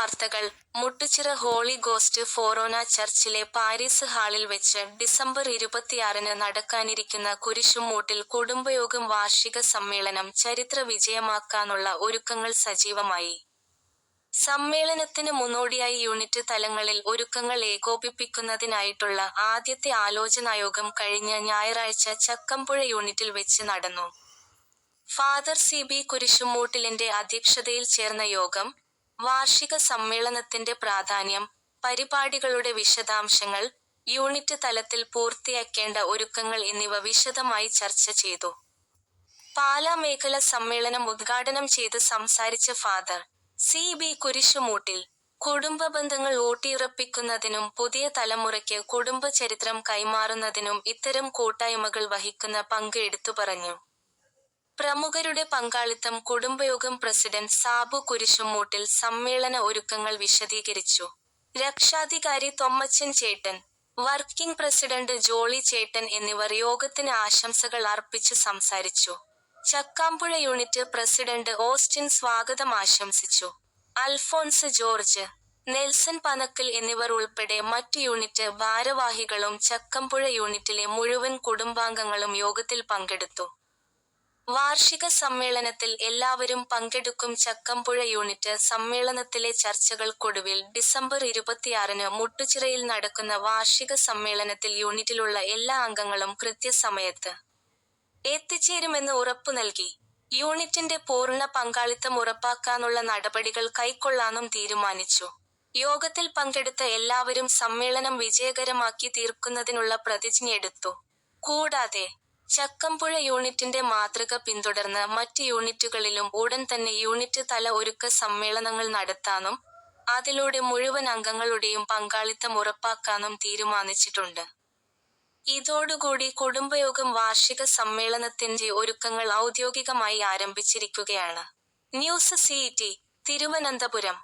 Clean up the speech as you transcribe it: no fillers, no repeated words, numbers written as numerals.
വാർത്തകൾ. Muttuchira holy ghost ഫൊറോന ചർച്ചിലെ Paris ഹാളിൽ വെച്ച് ഡിസംബർ 26-ന് നടക്കാനിരിക്കുന്ന കുരിശുമൂട്ടിൽ കുടുംബയോഗം വാർഷിക സമ്മേളനം ചരിത്ര വിജയമാക്കാനുള്ള ഒരുക്കങ്ങൾ സജീവമായി. സമ്മേളനത്തിന് മുന്നോടിയായി യൂണിറ്റ് തലങ്ങളിൽ ഒരുക്കങ്ങൾ ഏകോപിപ്പിക്കുന്നതിനായിട്ടുള്ള ആദ്യത്തെ ആലോചനായോഗം കഴിഞ്ഞ ഞായറാഴ്ച ചക്കമ്പുഴ യൂണിറ്റിൽ വെച്ച് നടന്നു. ഫാദർ സി.ബി. കുരിശുമൂട്ടിലിന്റെ അധ്യക്ഷതയിൽ ചേർന്ന യോഗം, വാർഷിക സമ്മേളനത്തിന്റെ പ്രാധാന്യം, പരിപാടികളുടെ വിശദാംശങ്ങൾ, യൂണിറ്റ് തലത്തിൽ പൂർത്തിയാക്കേണ്ട ഒരുക്കങ്ങൾ എന്നിവ വിശദമായി ചർച്ച ചെയ്തു. പാലാ മേഖല സമ്മേളനം ഉദ്ഘാടനം ചെയ്ത് സംസാരിച്ച ഫാദർ സി.ബി. കുരിശുമൂട്ടിൽ, കുടുംബബന്ധങ്ങൾ ഊട്ടിയുറപ്പിക്കുന്നതിനും പുതിയ തലമുറയ്ക്ക് കുടുംബചരിത്രം കൈമാറുന്നതിനും ഇത്തരം കൂട്ടായ്മകൾ വഹിക്കുന്ന പങ്ക് എടുത്തുപറഞ്ഞു. പ്രമുഖരുടെ പങ്കാളിത്തം. കുടുംബയോഗം പ്രസിഡന്റ് സാബു കുരിശുമൂട്ടിൽ സമ്മേളന ഒരുക്കങ്ങൾ വിശദീകരിച്ചു. രക്ഷാധികാരി തൊമ്മച്ചൻ ചേട്ടൻ, വർക്കിംഗ് പ്രസിഡന്റ് ജോളി ചേട്ടൻ എന്നിവർ യോഗത്തിന് ആശംസകൾ അർപ്പിച്ച് സംസാരിച്ചു. ചക്കാമ്പുഴ യൂണിറ്റ് പ്രസിഡന്റ് ഓസ്റ്റിൻ സ്വാഗതം ആശംസിച്ചു. അൽഫോൻസ് ജോർജ്, നെൽസൺ പനക്കൽ എന്നിവർ ഉൾപ്പെടെ മറ്റു യൂണിറ്റ് ഭാരവാഹികളും ചക്കമ്പുഴ യൂണിറ്റിലെ മുഴുവൻ കുടുംബാംഗങ്ങളും യോഗത്തിൽ പങ്കെടുത്തു. വാർഷിക സമ്മേളനത്തിൽ എല്ലാവരും പങ്കെടുക്കും. ചക്കമ്പുഴ യൂണിറ്റ് സമ്മേളനത്തിലെ ചർച്ചകൾക്കൊടുവിൽ ഡിസംബർ 26-ന് മുട്ടുച്ചിറയിൽ നടക്കുന്ന വാർഷിക സമ്മേളനത്തിൽ യൂണിറ്റിലുള്ള എല്ലാ അംഗങ്ങളും കൃത്യസമയത്ത് എത്തിച്ചേരുമെന്ന് ഉറപ്പു നൽകി. യൂണിറ്റിന്റെ പൂർണ്ണ പങ്കാളിത്തം ഉറപ്പാക്കാനുള്ള നടപടികൾ കൈക്കൊള്ളാനും തീരുമാനിച്ചു. യോഗത്തിൽ പങ്കെടുത്ത എല്ലാവരും സമ്മേളനം വിജയകരമാക്കി തീർക്കുന്നതിനുള്ള പ്രതിജ്ഞയെടുത്തു. കൂടാതെ ചക്കമ്പുഴ യൂണിറ്റിന്റെ മാതൃക പിന്തുടർന്ന് മറ്റ് യൂണിറ്റുകളിലും ഉടൻ തന്നെ യൂണിറ്റ് തല ഒരുക്ക സമ്മേളനങ്ങൾ നടത്താനും അതിലൂടെ മുഴുവൻ അംഗങ്ങളുടെയും പങ്കാളിത്തം ഉറപ്പാക്കാനും തീരുമാനിച്ചിട്ടുണ്ട്. ഇതോടുകൂടി കുടുംബയോഗം വാർഷിക സമ്മേളനത്തിന്റെ ഒരുക്കങ്ങൾ ഔദ്യോഗികമായി ആരംഭിച്ചിരിക്കുകയാണ്. News CT, Thiruvananthapuram.